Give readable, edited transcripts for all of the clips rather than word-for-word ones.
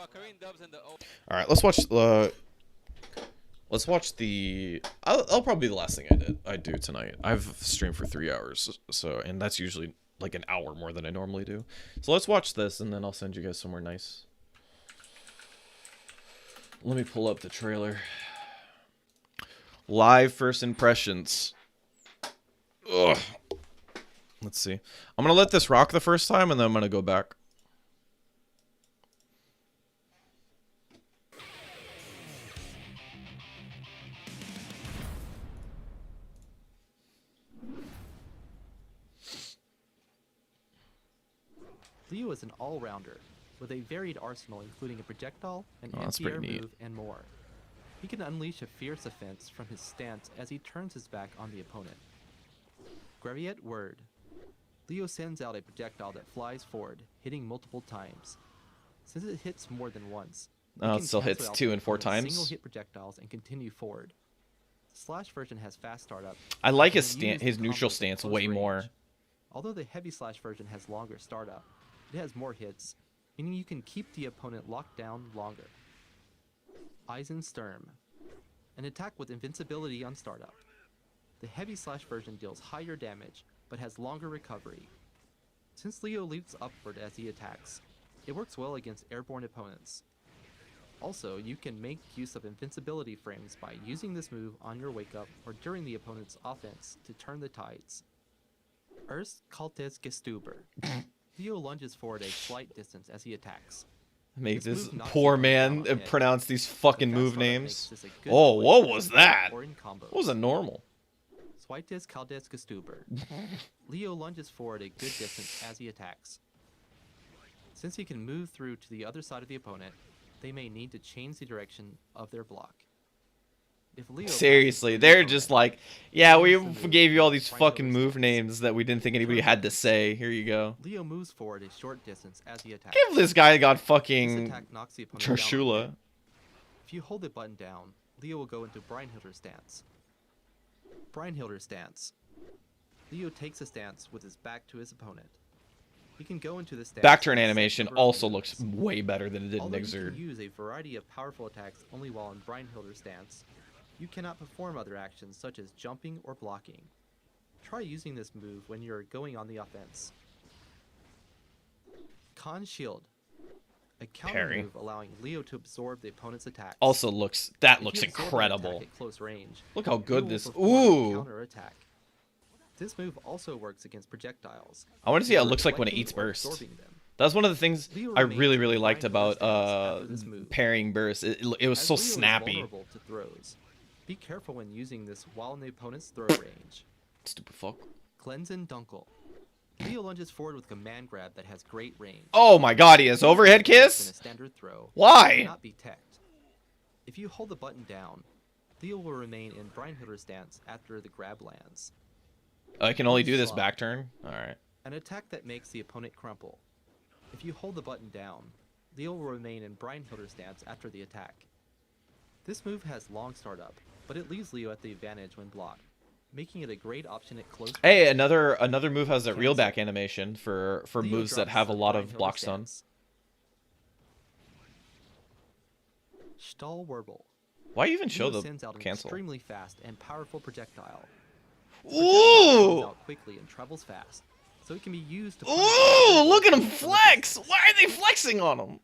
All right, let's watch the. I'll probably be the last thing I do tonight. I've streamed for 3 hours, so and that's usually like an hour more than I normally do. So let's watch this, and then I'll send you guys somewhere nice. Let me pull up the trailer. Live first impressions. Ugh. Let's see. I'm gonna let this rock the first time, and then I'm gonna go back. Leo is an all-rounder, with a varied arsenal including a projectile, an Oh, that's pretty anti-air neat. move, and more. He can unleash a fierce offense from his stance as he turns his back on the opponent. Graviet Word. Leo sends out a projectile that flies forward, hitting multiple times. Since it hits more than once, Oh, it still hits 2 and 4 times. Single-hit projectiles and continue forward. Slash version has fast startup. I like and his can use his the neutral combos at stance close way more. range. Although the heavy slash version has longer startup, it has more hits, meaning you can keep the opponent locked down longer. Eisensturm. An attack with invincibility on startup. The heavy slash version deals higher damage, but has longer recovery. Since Leo leaps upward as he attacks, it works well against airborne opponents. Also, you can make use of Invincibility Frames by using this move on your wake up or during the opponent's offense to turn the tides. Erst Kaltes Gestuber. Leo lunges forward a slight distance as he attacks. Make this move knocks poor the opponent down man on hit. pronounce these The fucking fast move startup names. makes this a good Oh, choice what for was solo that? or in combos. What was a normal? Zweites Kaltes Gestuber. Leo lunges forward a good distance as he attacks. Since he can move through to the other side of the opponent, they may need to change the direction of their block. If Leo Seriously, passes through the they're opponent, just like, yeah, we use the move gave you all with these Brian fucking Hiller's move stance. names that we didn't think anybody Turn had to left. say. Here you go. Leo moves forward a short distance as he attacks. Give this guy got This fucking attack knocks the opponent down on Trishula. hit. If you hold the button down, Leo will go into Breinhilder's stance. Breinhilder's stance. Leo takes a stance with his back to his opponent. He can go into the stance. Back turn with a set animation number of also moves. looks way better than it did in Although you Exerd. can use a variety of powerful attacks only while in Breinhilder's stance, you cannot perform other actions such as jumping or blocking. Try using this move when you're going on the offense. Con Shield. A counter Parry. move allowing Leo to absorb the opponent's attacks. Also looks If that you looks absorb an incredible. attack at close range, Look how Leo good will this. perform a Ooh. counter attack. This move also works against projectiles. I want to see how it either looks like when it deflecting eats or burst. absorbing them. That's one of the things Leo I remains really in really the liked Breinhilder about stance after this move. parrying burst. It was As so Leo is snappy. vulnerable to throws, be careful when using this while in the opponent's throw range. Stupid fuck. Cleansin' Dunkel. Leo lunges forward with command grab that has great range. Oh my god, he has overhead In a kiss? standard throw. Why? Cannot be teched. If you hold the button down, Leo will remain in Breinhilder's stance after the grab lands. I can only do this Slide. back turn? Alright. An attack that makes the opponent crumple. If you hold the button down, Leo will remain in Breinhilder's stance after the attack. This move has long startup, but it leaves Leo at the advantage when blocked, making it a great option at close Hey, range. another move has that reel Cancel. back animation for Leo moves that drops have a the lot of Breinhilder block stun. stance. Stahlwirbel. Why even show Leo the sends out an cancel? extremely fast and powerful projectile. Comes Ooh! out quickly and travels fast, so it can be used to. Ooh! Look at him flex! Why are they flexing on him?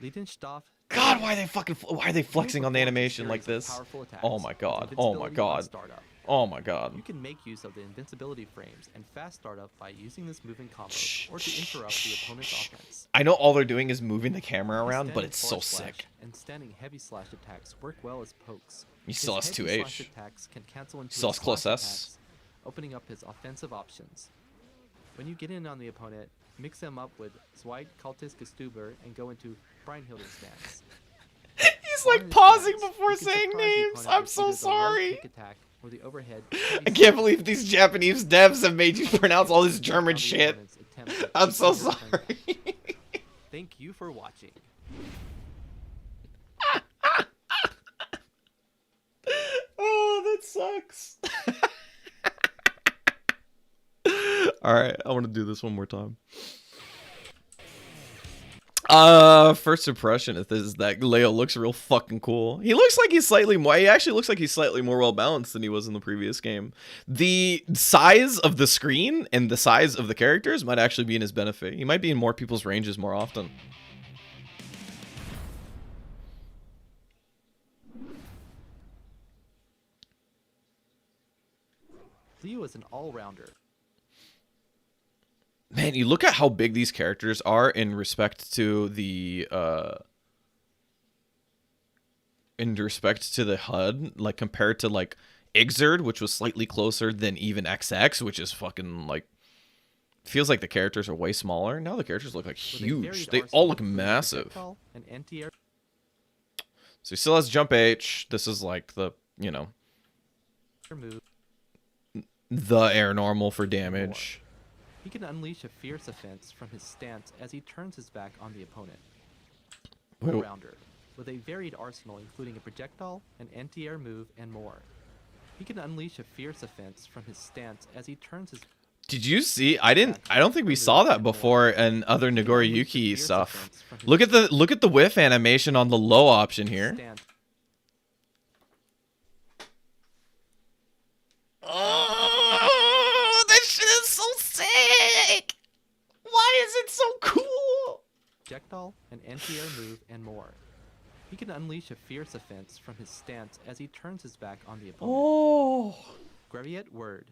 Liedenstoff. God, why are they flexing on the Leo performs a animation like series of this? powerful attacks Oh my with god. Oh my invincibility on god. startup. Oh my god. You can make use of the invincibility frames and fast startup by using this move in combos or to interrupt the opponent's offense. I know all they're doing is moving the camera His around, but standing it's so forward slash sick. And standing heavy slash attacks work well as pokes. He still His has heavy 2H. slash attacks can cancel into Still his has close slash S. attacks, opening up his offensive options. When you get in on the opponent, mix them up with Zweit Kaltis Gestuber and go into Breinhilder stance. He's While like in his pausing stance, before you can saying surprise the names. opponent I'm with so either the low sorry. kick attack or the overhead I heavy can't slash believe these Japanese devs have made you pronounce all this German on the shit. opponent's attempt to I'm keep so them turned back. sorry. Thank you for watching. Oh, that sucks. All right, I want to do this one more time. First impression of this is that Leo looks real fucking cool. He looks like he's slightly more. He actually looks like he's slightly more well balanced than he was in the previous game. The size of the screen and the size of the characters might actually be in his benefit. He might be in more people's ranges more often. Leo is an all-rounder. Man, you look at how big these characters are in respect to the HUD, like compared to like Exerd, which was slightly closer than even XX, which is fucking like feels like the characters are way smaller. Now the characters look like huge. They all look massive. So he still has jump H. This is like the, you know, the air normal for damage. He can unleash a fierce offense from his stance as he turns his back on the opponent. All-rounder, with a varied arsenal including a projectile, an anti-air move, and more. He can unleash a fierce offense from his stance as he turns his... Did you see? I don't think we saw that before in other Nagoriyuki stuff. Look at the whiff animation on the low option here. Oh, that shit is so sick! Why is it so cool? Projectile, an anti-air move, and more. He can unleash a fierce offense from his stance as he turns his back on the opponent. Oh! Graviet word.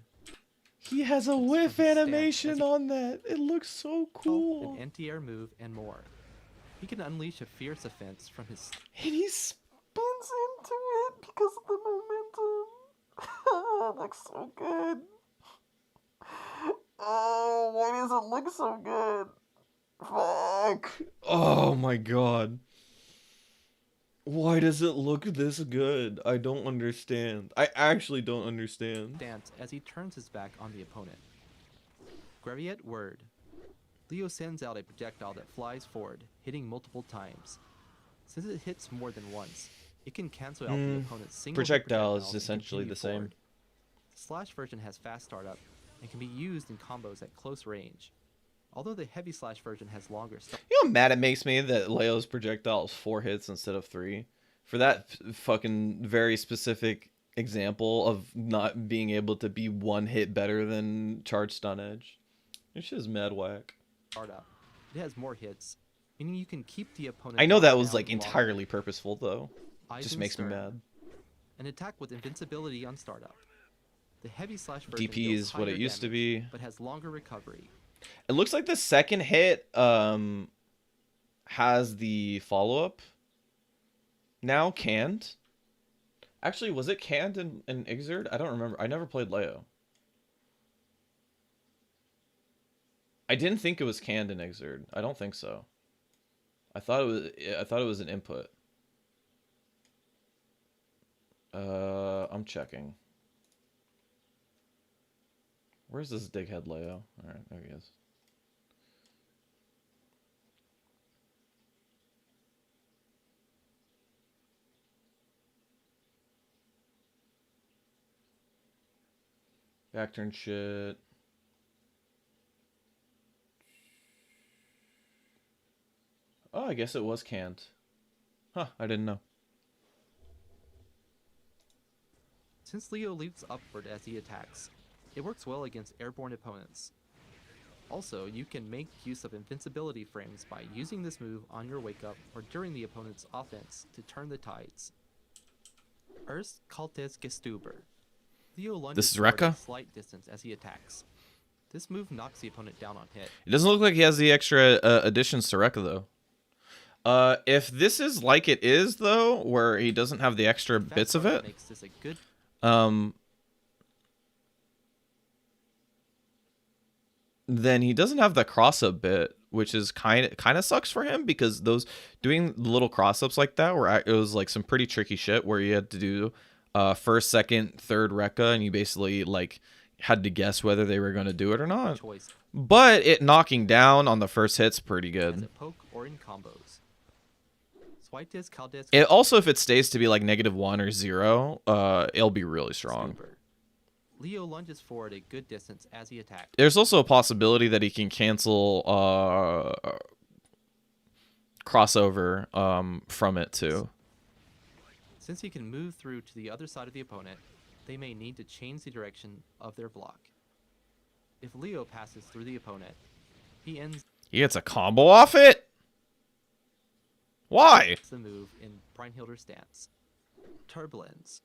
He has a whiff animation on that. It looks so cool. An anti-air move, and more. He can unleash a fierce offense from his... And he spins into it because of the momentum. It looks so good. Oh, why does it look so good? Fuck. Oh my god. Why does it look this good? I don't understand. I actually don't understand. Stance as he turns his back on the opponent. Graviet word. Leo sends out a projectile that flies forward, hitting multiple times. Since it hits more than once, it can cancel out the opponent's single projectile is essentially the same. Forward. The slash version has fast startup and can be used in combos at close range. Although the heavy slash version has longer start. You know how mad it makes me that Leo's projectile is 4 hits instead of 3? For that fucking very specific example of not being able to be 1 hit better than charge stun edge. This shit is mad whack. Startup. It has more hits, meaning you can keep the opponent. I know that was like entirely purposeful though. It just makes me mad. An attack with invincibility on startup. The heavy slash version DP is what it used to be, but has longer recovery. It looks like the second hit has the follow-up now canned. Actually, was it canned in Exerd? I don't remember. I never played Leo. I didn't think it was canned in Exerd. I don't think so. I thought it was an input. I'm checking. Where's this dighead Leo? Alright, there he is. Back turn shit. Oh, I guess it was canned. Huh, I didn't know. Since Leo leaps upward as he attacks, it works well against airborne opponents. Also, you can make use of Invincibility Frames by using this move on your wake up or during the opponent's offense to turn the tides. Erst Kaltes Gestuber. Leo lunges forward a slight distance as he attacks. This move knocks the opponent down on hit. It doesn't look like he has the extra additions to Rekka though. If this is like it is though, where he doesn't have the extra bits of it, makes this a good then he doesn't have the cross-up bit, which is kind of sucks for him, because those doing little cross-ups like that, where it was like some pretty tricky shit where you had to do first, second, third Rekka, and you basically like had to guess whether they were going to do it or not. But it knocking down on the first hit's pretty good. Poke or in combos. It also, if it stays to be like -1 or 0, it'll be really strong. Leo lunges forward a good distance as he attacks. There's also a possibility that he can cancel crossover from it too. Since he can move through to the other side of the opponent, they may need to change the direction of their block. If Leo passes through the opponent, he ends He gets a combo off it? Why? the move in Brynhilder's stance. Turbulence.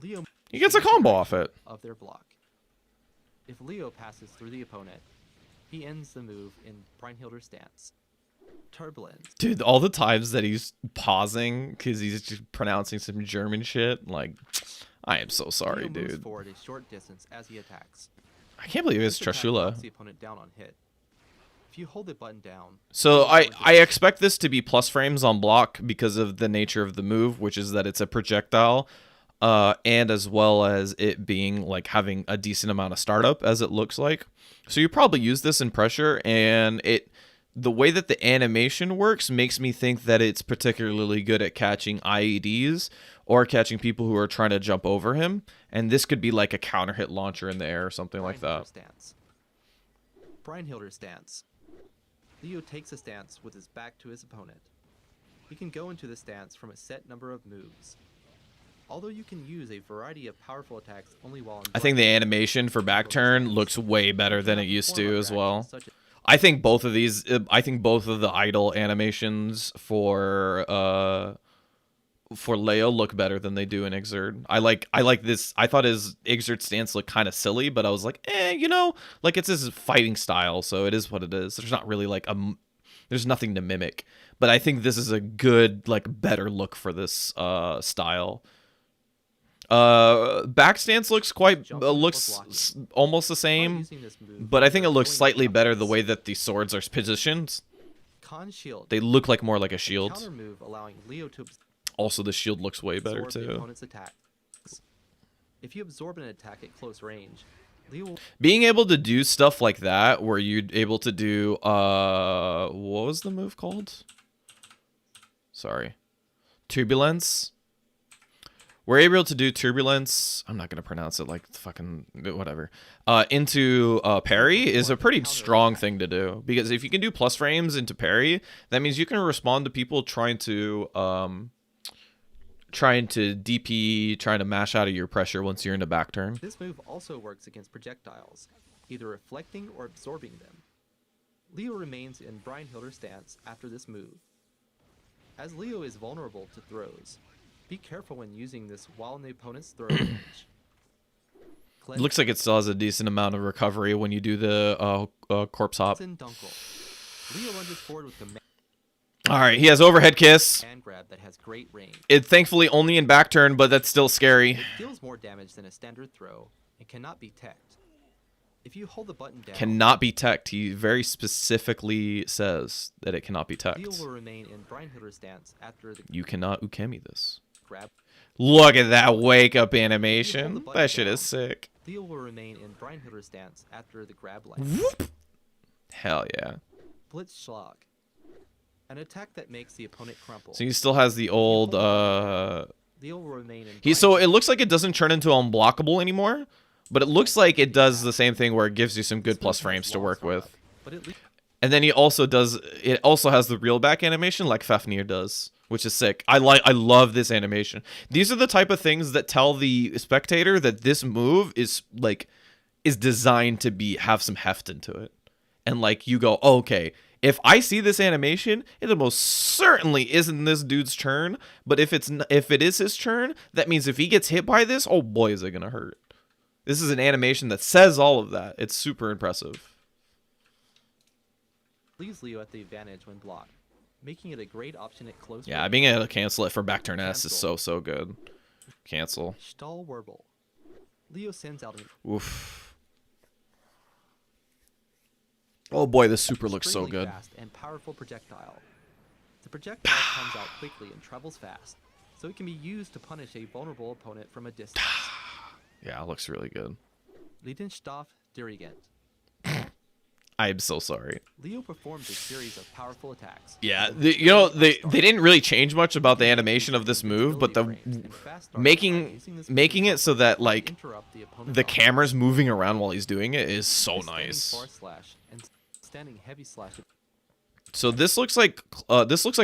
Leo He gets a combo off it. of their block. If Leo passes through the opponent, he ends the move in Brynhilder's stance. Turbulence. Dude, all the times that he's pausing because he's just pronouncing some German shit, like, I am so sorry, Leo moves dude. forward a short distance as he attacks. I can't believe it's This attack Trashula. knocks the opponent down on hit. If you hold the button down, So Leo I expect this to be plus frames on block because of the nature of the move, which is that it's a projectile, and as well as it being like having a decent amount of startup, as it looks like. So you probably use this in pressure, and the way that the animation works makes me think that it's particularly good at catching IEDs or catching people who are trying to jump over him. And this could be like a counter hit launcher in the air or something like that. Stance. Brynhilder stance. Leo takes a stance with his back to his opponent. He can go into the stance from a set number of moves. Although you can use a variety of powerful attacks only while I think the animation for back turn looks way better than it used to as well. I think both of these, I think both of the idle animations for Leo look better than they do in Exert. I like this. I thought his Exert stance looked kind of silly, but I was like, you know, like it's his fighting style, so it is what it is. There's not really like there's nothing to mimic. But I think this is a good, like, better look for this style. Back stance looks almost the same, but I think it looks slightly better the way that the swords are positioned. Con shield. They look like more like a A shield. counter move allowing Leo to Also, the shield looks way better absorb the too. opponent's attack. If you absorb an attack at close range, Leo will Being able to do stuff like that, where you're able to do what was the move called? Sorry, turbulence. We're able to do turbulence. I'm not gonna pronounce it like fucking whatever. Into parry is a pretty strong thing to do, because if you can do plus frames into parry, that means you can respond to people trying to DP, trying to mash out of your pressure once you're in a back turn. This move also works against projectiles, either reflecting or absorbing them. Leo remains in Brynhilder stance after this move. As Leo is vulnerable to throws, be careful when using this while in the opponent's throw range. Looks like it still has a decent amount of recovery when you do the corpse hop. Dunkel. Leo lunges forward with the All right, he has overhead kiss. hand grab that has great range. It thankfully only in back turn, but that's still scary. It deals more damage than a standard throw and cannot be teched. If you hold the button down, Cannot be teched. He very specifically says that it cannot be Leo teched. will remain in Brynhilder stance after the You cannot ukemi this. grab. Look at that wake up animation. That shit is sick. Leo will remain in Brynhilder stance after the grab line. Whoop. Hell yeah. Blitzschlag. An attack that makes the opponent crumple. So he still has the old Leo will remain in so Brynhilder it looks like it doesn't turn into unblockable anymore, but it looks like it does the same thing where it gives you some good plus frames to work with. but at least And then it also has the reel back animation like Fafnir does, which is sick. I love this animation. These are the type of things that tell the spectator that this move is designed to have some heft into it. And like you go, oh, okay, if I see this animation, it most certainly isn't this dude's turn, but if it is his turn, that means if he gets hit by this, oh boy, is it going to hurt. This is an animation that says all of that. It's super impressive. leaves Leo at the advantage when blocked, making it a great option at close Yeah, range. being able to cancel it for back turn S is so good. Cancel. Stahlwirbel. Leo sends out an Oof. Oh boy, this super looks so extremely good. fast and powerful projectile. The projectile comes out quickly and travels fast, so it can be used to punish a vulnerable opponent from a distance. Yeah, it looks really good. Leidenstoff Dirigent. I'm so sorry. Leo performs a series of powerful attacks. Yeah, they didn't really change much about the animation of this move, but the making it so that like the camera's moving around while he's doing it is so nice. Standing heavy slash. So this looks like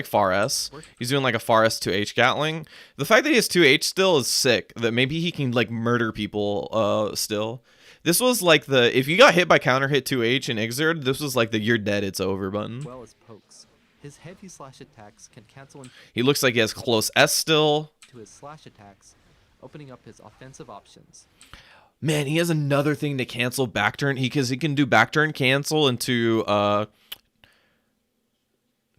Far S. He's doing like a Far S 2H Gatling. The fact that he has 2H still is sick. That maybe he can like murder people still. This was like the if you got hit by counter hit 2H and Exert, this was like the you're dead, it's over button. As well as pokes. His heavy slash attacks can cancel He looks like he has close S still. into his slash attacks, opening up his offensive options. Man, he has another thing to cancel back turn. He can do back turn cancel into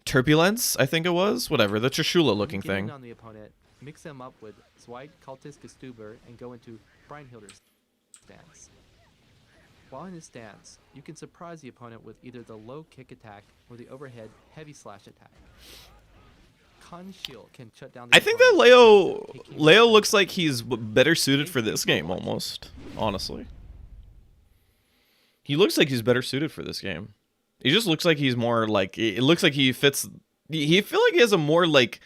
Turbulence, I think it was. Whatever, the Trishula looking thing. On the opponent, mix them up with Zweit, Cultist, Gestuber, and go into Breinhilder's stance. While in his stance, you can surprise the opponent with either the low kick attack or the overhead heavy slash attack. Con Shield can shut down the I think that Leo looks like he's better suited for this game almost, honestly. He looks like he's better suited for this game. He just looks like he's more like it looks like he fits he feel like he has a more like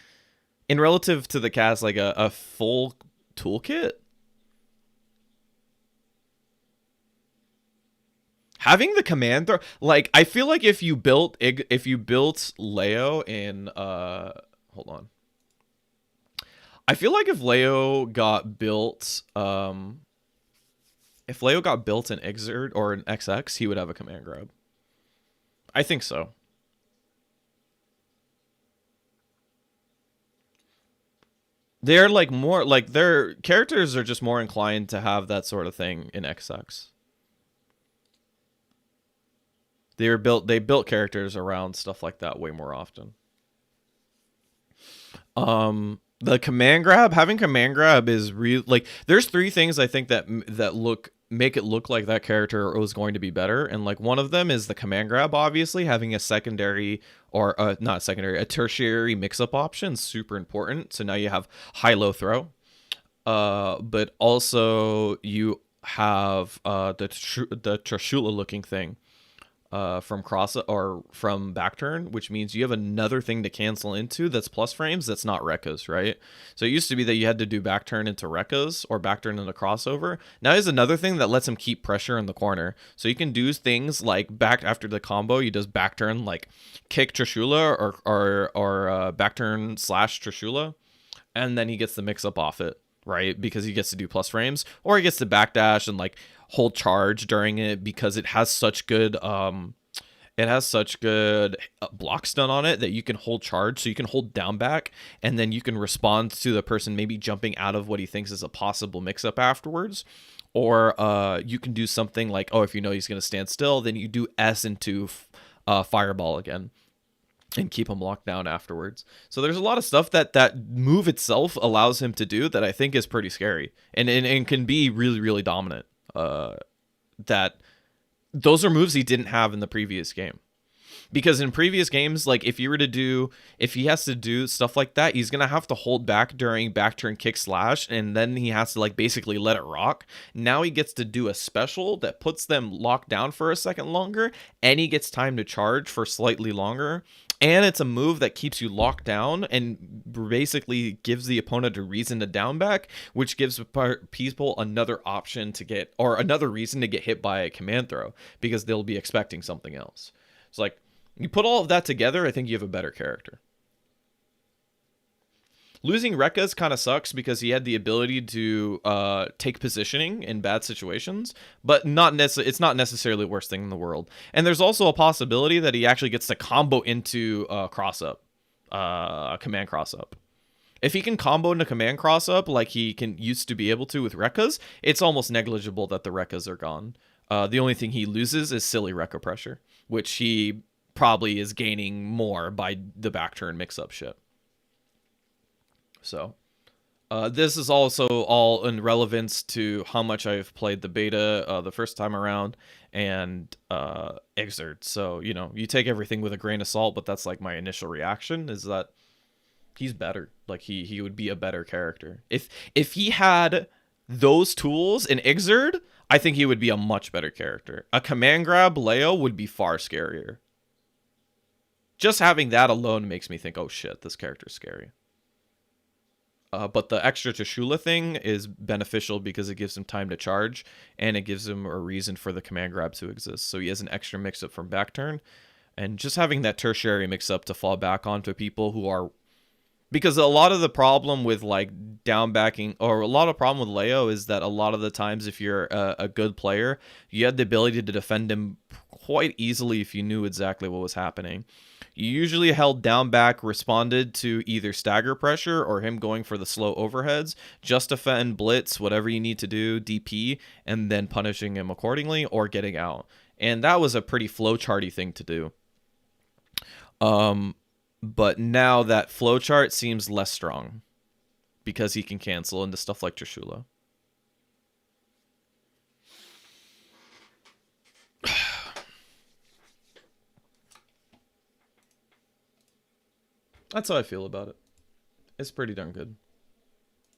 in relative to the cast like a full toolkit. Having the command throw, like I feel like if you built Leo in hold on. I feel like if Leo got built in Exert or an XX, he would have a command grab. I think so. They're like more like their characters are just more inclined to have that sort of thing in XX. They built characters around stuff like that way more often. The command grab, having command grab is real. Like, there's three things I think that make it look like that character was going to be better, and like one of them is the command grab. Obviously, having a secondary or not secondary, a tertiary mix-up option is super important. So now you have high-low throw, but also you have the Trishula looking thing. From cross or from back turn, which means you have another thing to cancel into that's plus frames that's not rekkas, right? So it used to be that you had to do back turn into rekkas or back turn into crossover. Now there's another thing that lets him keep pressure in the corner. So you can do things like back after the combo, he does back turn like kick Trishula or back turn slash Trishula, and then he gets the mix up off it, right? Because he gets to do plus frames, or he gets to backdash and like hold charge during it because it has such good block stun on it that you can hold charge, so you can hold down back and then you can respond to the person maybe jumping out of what he thinks is a possible mix-up afterwards. Or you can do something like, oh, if you know he's going to stand still, then you do S into fireball again and keep him locked down afterwards. So there's a lot of stuff that move itself allows him to do that I think is pretty scary and can be really, really dominant. That those are moves he didn't have in the previous game, because in previous games, like if he has to do stuff like that, he's gonna have to hold back during back turn kick slash, and then he has to like basically let it rock. Now he gets to do a special that puts them locked down for a second longer, and he gets time to charge for slightly longer. And it's a move that keeps you locked down and basically gives the opponent a reason to down back, which gives people another option to get, or another reason to get hit by a command throw, because they'll be expecting something else. It's like, you put all of that together, I think you have a better character. Losing Rekkas kind of sucks because he had the ability to take positioning in bad situations, but it's not necessarily the worst thing in the world. And there's also a possibility that he actually gets to combo into cross-up, command cross-up. If he can combo into command cross-up like he used to be able to with Rekkas, it's almost negligible that the Rekkas are gone. The only thing he loses is silly Rekka pressure, which he probably is gaining more by the back turn mix-up shit. So, this is also all in relevance to how much I've played the beta the first time around and Exert. So, you know, you take everything with a grain of salt, but that's like my initial reaction is that he's better. Like he would be a better character. If he had those tools in Exert, I think he would be a much better character. A command grab Leo would be far scarier. Just having that alone makes me think, oh shit, this character's scary. But the extra Trishula thing is beneficial because it gives him time to charge, and it gives him a reason for the command grab to exist. So he has an extra mix-up from back turn. And just having that tertiary mix up to fall back onto people who are, because a lot of the problem with like down backing, or a lot of problem with Leo, is that a lot of the times if you're a good player, you had the ability to defend him quite easily if you knew exactly what was happening. You usually held down back, responded to either stagger pressure or him going for the slow overheads, just defend blitz, whatever you need to do, DP, and then punishing him accordingly or getting out. And that was a pretty flowcharty thing to do. But now that flowchart seems less strong because he can cancel into stuff like Trishula. That's how I feel about it. It's pretty darn good.